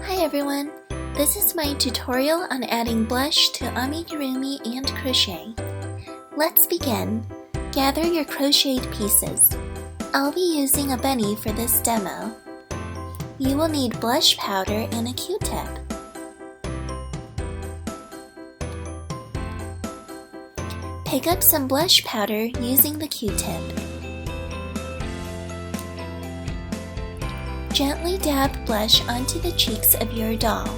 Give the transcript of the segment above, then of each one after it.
Hi everyone! This is my tutorial on adding blush to amigurumi and crochet. Let's begin. Gather your crocheted pieces. I'll be using a bunny for this demo. You will need blush powder and a Q-tip. Pick up some blush powder using the Q-tip. Gently dab blush onto the cheeks of your doll.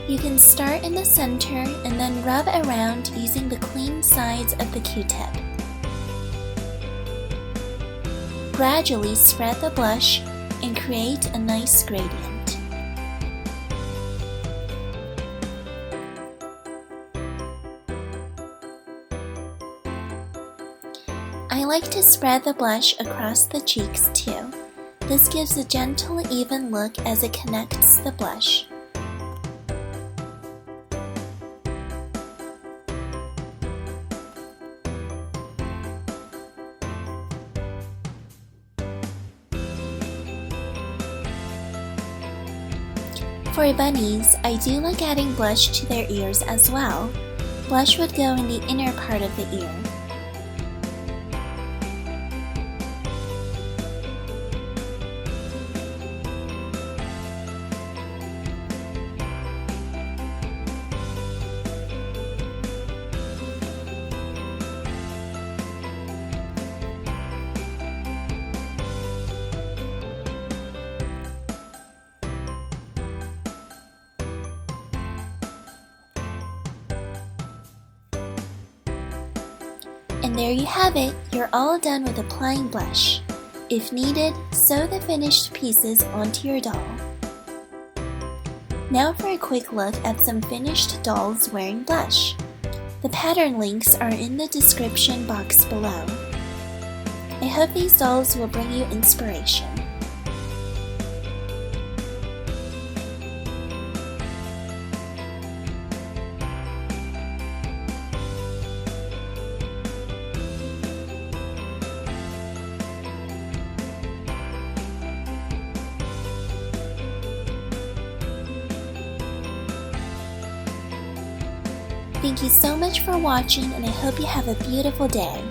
You can start in the center and then rub around using the clean sides of the Q-tip. Gradually spread the blush and create a nice gradient. I like to spread the blush across the cheeks too. This gives a gentle, even look as it connects the blush. For bunnies, I do like adding blush to their ears as well. Blush would go in the inner part of the ear. And there you have it, you're all done with applying blush. If needed, sew the finished pieces onto your doll. Now for a quick look at some finished dolls wearing blush. The pattern links are in the description box below. I hope these dolls will bring you inspiration. Thank you so much for watching, and I hope you have a beautiful day.